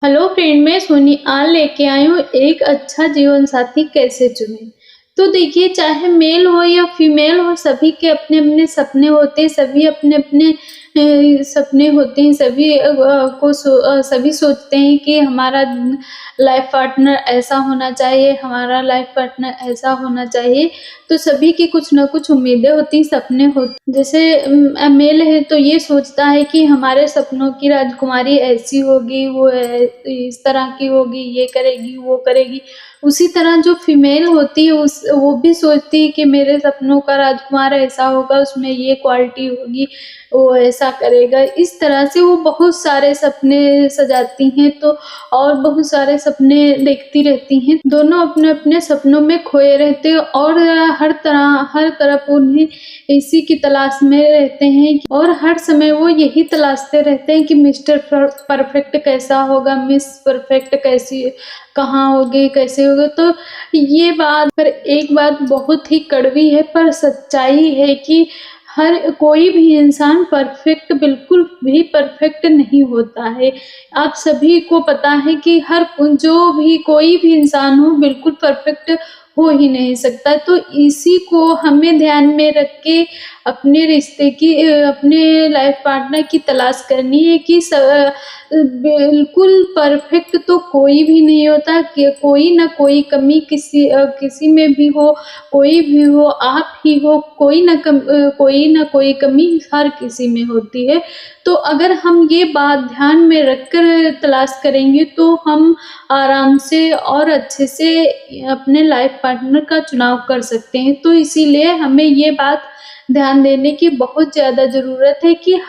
Hello friend, मैं सोनी आज लेके आई हूँ एक अच्छा जीवन साथी कैसे चुनें। तो देखिए, चाहे मेल हो या फीमेल हो, सभी के अपने-अपने सपने होते हैं, सभी अपने-अपने सपने होते हैं, सभी सोचते हैं कि हमारा लाइफ पार्टनर ऐसा होना चाहिए, हमारा लाइफ पार्टनर ऐसा होना चाहिए। तो सभी की कुछ न कुछ उम्मीदें होती, सपने होते। जैसे मेल है तो ये सोचता है कि हमारे सपनों की राजकुमारी ऐसी होगी, वो इस तरह की होगी, ये करेगी, वो करेगी। उसी तरह जो फीमेल होती है वो भी सोचती है कि मेरे सपनों का राजकुमार ऐसा होगा, उसमें ये क्वालिटी होगी, वो ऐसा करेगा। इस तरह से वो बहुत सारे सपने सजाती हैं तो और बहुत सारे सपने देखती रहती हैं। दोनों अपने-अपने सपनों में खोए रहते हैं और हर तरफ उन्हें इसी की तलाश में रहते हैं और हर समय वो यही तलाशते रहते हैं कि मिस्टर परफेक्ट कैसा होगा, मिस परफेक्ट कैसी कहाँ होगी, कैसे होगा। तो ये बात पर एक बात बहुत ही कड़वी है पर सच्चाई है कि हर कोई भी इंसान परफेक्ट बिल्कुल भी परफेक्ट नहीं होता है। आप सभी को पता है कि कोई भी इंसान हो बिल्कुल परफेक्ट हो ही नहीं सकता। तो इसी को हमें ध्यान में रख के अपने लाइफ पार्टनर की तलाश करनी है कि बिल्कुल परफेक्ट तो कोई भी नहीं होता कि कोई ना कोई कमी किसी में भी हो, कोई भी हो, आप ही हो, कोई ना कोई कमी हर किसी में होती है। तो अगर हम ये बात ध्यान में रखकर तलाश करेंगे तो हम आराम से और अच्छे से अपने लाइफ पार्टनर का चुनाव कर सकते हैं। तो इसीलिए हमें ये बात ध्यान देने की बहुत ज़्यादा ज़रूरत है कि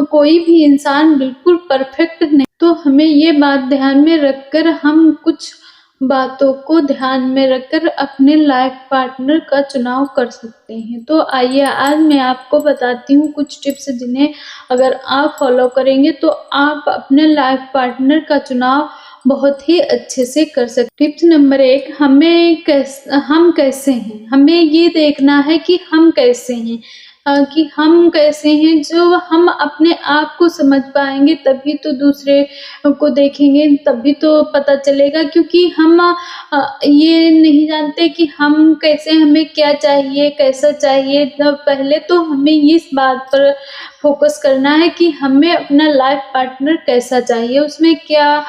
कोई भी इंसान बिल्कुल परफेक्ट नहीं। तो हमें ये बात ध्यान में रखकर हम कुछ बातों को ध्यान में रखकर अपने लाइफ पार्टनर का चुनाव कर सकते हैं। तो आइए आज मैं आपको बताती हूँ कुछ टिप्स जिन्हें अगर आप फॉलो करेंगे तो आप अपने लाइफ पार्टनर का चुनाव बहुत ही अच्छे से कर सकते। टिप्स नंबर 1, हम कैसे हैं? हमें ये देखना है कि हम कैसे हैं। जो हम अपने आप को समझ पाएँगे तभी तो दूसरे को देखेंगे, तभी तो पता चलेगा क्योंकि हम ये नहीं जानते कि हम कैसे, हमें क्या चाहिए, कैसा चाहिए। तो पहले तो हमें इस बात पर फ़ोकस करना है कि हमें अपना लाइफ़ पार्टनर कैसा चाहिए, क्या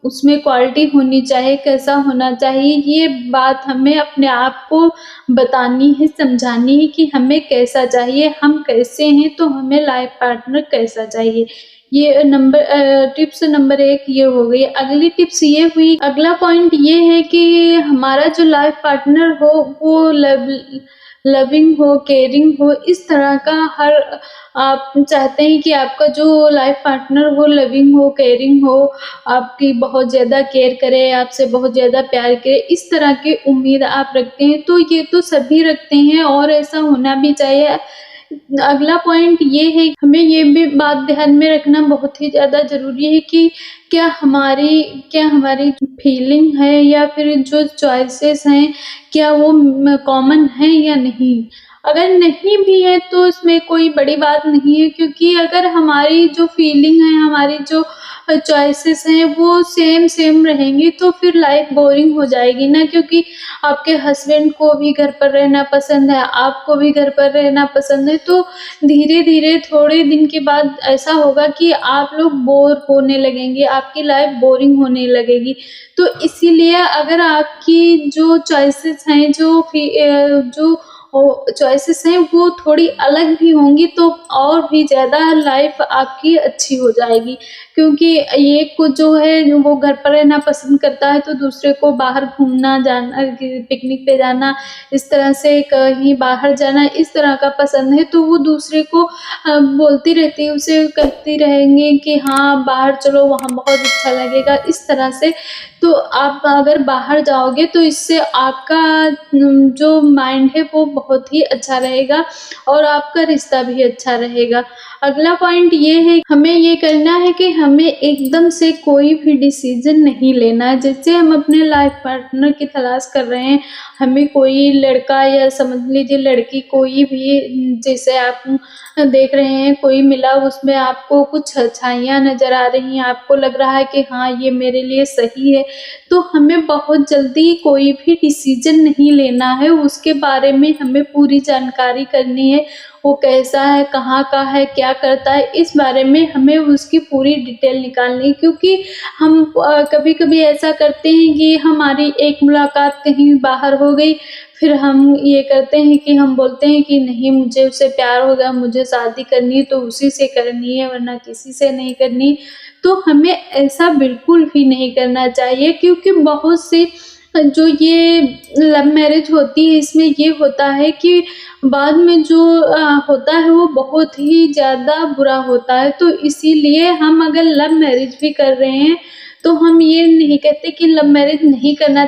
उसमें क्वालिटी होनी चाहिए, कैसा होना चाहिए। ये बात हमें अपने आप को बतानी है, समझानी है कि हमें कैसा चाहिए, हम कैसे हैं तो हमें लाइफ़ पार्टनर कैसा चाहिए। टिप्स नंबर 1 ये हो गई। अगला पॉइंट ये है कि हमारा जो लाइफ़ पार्टनर हो वो लविंग हो, केयरिंग हो, इस तरह का आप चाहते हैं कि आपका जो लाइफ़ पार्टनर हो लविंग हो, केयरिंग हो, आपकी बहुत ज़्यादा केयर करे, आपसे बहुत ज़्यादा प्यार करे, इस तरह की उम्मीद आप रखते हैं। तो ये तो सभी रखते हैं और ऐसा होना भी चाहिए। अगला पॉइंट ये है, हमें ये भी बात ध्यान में रखना बहुत ही ज़्यादा ज़रूरी है कि क्या हमारी फीलिंग है या फिर जो चॉइसेस हैं, क्या वो कॉमन हैं या नहीं? अगर नहीं भी है तो इसमें कोई बड़ी बात नहीं है क्योंकि अगर हमारी जो फीलिंग है, हमारी जो चॉइसेस हैं वो सेम रहेंगी तो फिर लाइफ बोरिंग हो जाएगी ना, क्योंकि आपके हस्बैंड को भी घर पर रहना पसंद है, आपको भी घर पर रहना पसंद है, तो धीरे-धीरे थोड़े दिन के बाद ऐसा होगा कि आप लोग बोर होने लगेंगे, आपकी लाइफ बोरिंग होने लगेगी। तो इसीलिए अगर आपकी जो चॉइसेस हैं, जो चॉइसेस हैं वो थोड़ी अलग भी होंगी तो और भी ज़्यादा लाइफ आपकी अच्छी हो जाएगी। क्योंकि एक को जो है वो घर पर रहना पसंद करता है तो दूसरे को बाहर घूमना जाना, पिकनिक पे जाना, इस तरह से कहीं बाहर जाना, इस तरह का पसंद है, तो वो दूसरे को बोलती रहती है, उसे कहती रहेंगी कि हाँ बाहर चलो, वहाँ बहुत अच्छा लगेगा, इस तरह से। तो आप अगर बाहर जाओगे तो इससे आपका जो माइंड है वो बहुत ही अच्छा रहेगा और आपका रिश्ता भी अच्छा रहेगा। अगला पॉइंट ये है, हमें ये करना है कि हमें एकदम से कोई भी डिसीज़न नहीं लेना है। जैसे हम अपने लाइफ़ पार्टनर की तलाश कर रहे हैं, हमें कोई लड़का या समझ लीजिए लड़की कोई भी जैसे आप देख रहे हैं कोई मिला उसमें आपको कुछ अच्छाइयाँ नज़र आ रही हैं, आपको लग रहा है कि हाँ, ये मेरे लिए सही है, तो हमें बहुत जल्दी कोई भी डिसीज़न नहीं लेना है, उसके बारे में हमें पूरी जानकारी करनी है। वो कैसा है, कहाँ का है, क्या करता है, इस बारे में हमें उसकी पूरी डिटेल निकालनी है क्योंकि हम कभी-कभी ऐसा करते हैं कि हमारी एक मुलाकात कहीं बाहर हो गई, फिर हम ये करते हैं कि हम बोलते हैं कि नहीं मुझे उससे प्यार हो गया, मुझे शादी करनी है तो उसी से करनी है वरना किसी से नहीं करनी। तो हमें ऐसा बिल्कुल भी नहीं करना चाहिए क्योंकि बहुत से जो ये लव मैरिज होती है इसमें ये होता है कि बाद में जो होता है वो बहुत ही ज़्यादा बुरा होता है। तो इसीलिए हम अगर लव मैरिज भी कर रहे हैं तो हम ये नहीं कहते कि लव मैरिज नहीं करना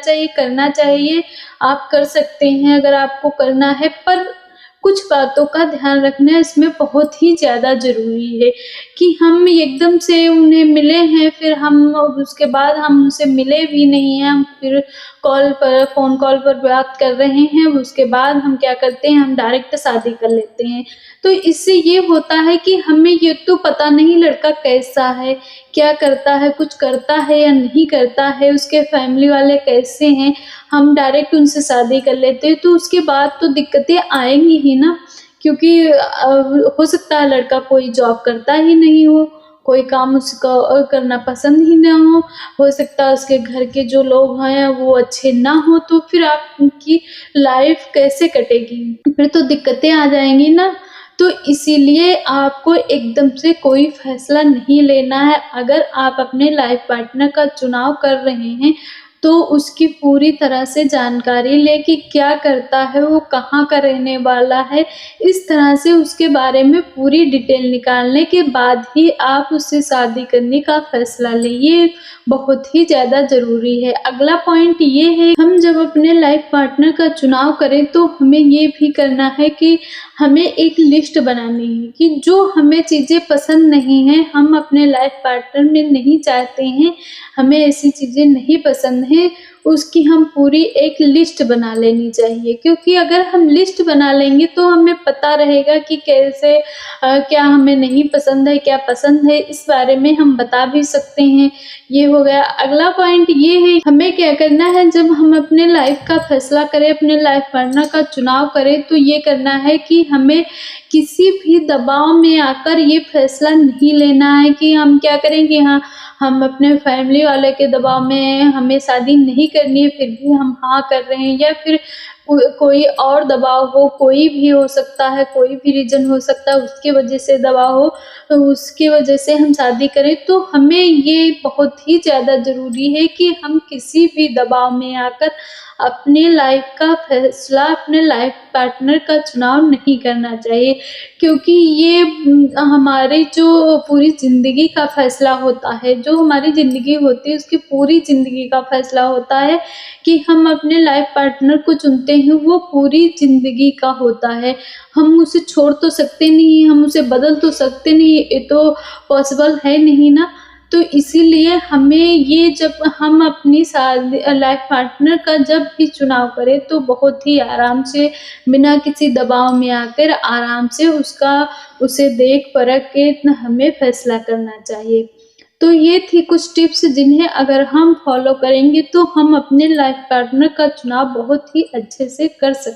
चाहिए। आप कर सकते हैं अगर आपको करना है, पर कुछ बातों का ध्यान रखना इसमें बहुत ही ज़्यादा ज़रूरी है कि हम एकदम से उन्हें मिले हैं, फिर हम उसके बाद हम उनसे मिले भी नहीं हैं, हम फिर फ़ोन कॉल पर बात कर रहे हैं, उसके बाद हम क्या करते हैं, हम डायरेक्ट शादी कर लेते हैं। तो इससे ये होता है कि हमें ये तो पता नहीं लड़का कैसा है, क्या करता है, कुछ करता है या नहीं करता है, उसके फैमिली वाले कैसे हैं, हम डायरेक्ट उनसे शादी कर लेते हैं, तो उसके बाद तो दिक्कतें आएँगी ही ना, क्योंकि हो सकता है लड़का कोई जॉब करता ही नहीं हो, कोई काम उसको करना पसंद ही ना हो सकता है उसके घर के जो लोग हैं वो अच्छे ना हों, तो फिर आपकी लाइफ़ कैसे कटेगी? फिर तो दिक्कतें आ जाएँगी ना। तो इसीलिए आपको एकदम से कोई फ़ैसला नहीं लेना है। अगर आप अपने लाइफ़ पार्टनर का चुनाव कर रहे हैं, तो उसकी पूरी तरह से जानकारी लें कि क्या करता है, वो कहाँ का रहने वाला है। इस तरह से उसके बारे में पूरी डिटेल निकालने के बाद ही आप उससे शादी करने का फ़ैसला लें। ये बहुत ही ज़्यादा ज़रूरी है। अगला पॉइंट ये है, हम जब अपने लाइफ़ पार्टनर का चुनाव करें, तो हमें ये भी करना है कि हमें एक लिस्ट बनानी है कि जो हमें चीज़ें पसंद नहीं हैं, हम अपने लाइफ़ पार्टनर में नहीं चाहते हैं, हमें ऐसी चीज़ें नहीं पसंद हैं, उसकी हम पूरी एक लिस्ट बना लेनी चाहिए क्योंकि अगर हम लिस्ट बना लेंगे तो हमें पता रहेगा कि कैसे क्या हमें नहीं पसंद है, क्या पसंद है, इस बारे में हम बता भी सकते हैं। ये हो गया। अगला पॉइंट ये है, हमें क्या करना है जब हम अपने लाइफ़ का फैसला करें, अपने लाइफ़ पार्टनर का चुनाव करें, तो ये करना है कि हमें किसी भी दबाव में आकर ये फैसला नहीं लेना है कि हम क्या करेंगे, हाँ, हम अपने फैमिली वाले के दबाव में हमें शादी नहीं करनी है, फिर भी हम हाँ कर रहे हैं या फिर कोई और दबाव हो, कोई भी हो सकता है, कोई भी रीज़न हो सकता है, उसकी वजह से दबाव हो, तो उसकी वजह से हम शादी करें। तो हमें ये बहुत ही ज़्यादा ज़रूरी है कि हम किसी भी दबाव में आकर अपनी लाइफ़ का फैसला, अपने लाइफ़ पार्टनर का चुनाव नहीं करना चाहिए क्योंकि ये हमारी जो पूरी ज़िंदगी का फैसला होता है, जो हमारी ज़िंदगी होती है उसकी पूरी ज़िंदगी का फैसला होता है कि हम अपने लाइफ़ पार्टनर को चुनते हैं, वो पूरी ज़िंदगी का होता है। हम उसे छोड़ तो सकते नहीं, हम उसे बदल तो सकते नहीं, ये तो पॉसिबल है नहीं ना। तो इसीलिए हमें ये जब हम अपनी लाइफ़ पार्टनर का जब भी चुनाव करें तो बहुत ही आराम से, बिना किसी दबाव में आकर आराम से उसे देख परख के हमें फैसला करना चाहिए। तो ये थी कुछ टिप्स जिन्हें अगर हम फॉलो करेंगे तो हम अपने लाइफ़ पार्टनर का चुनाव बहुत ही अच्छे से कर सकते हैं।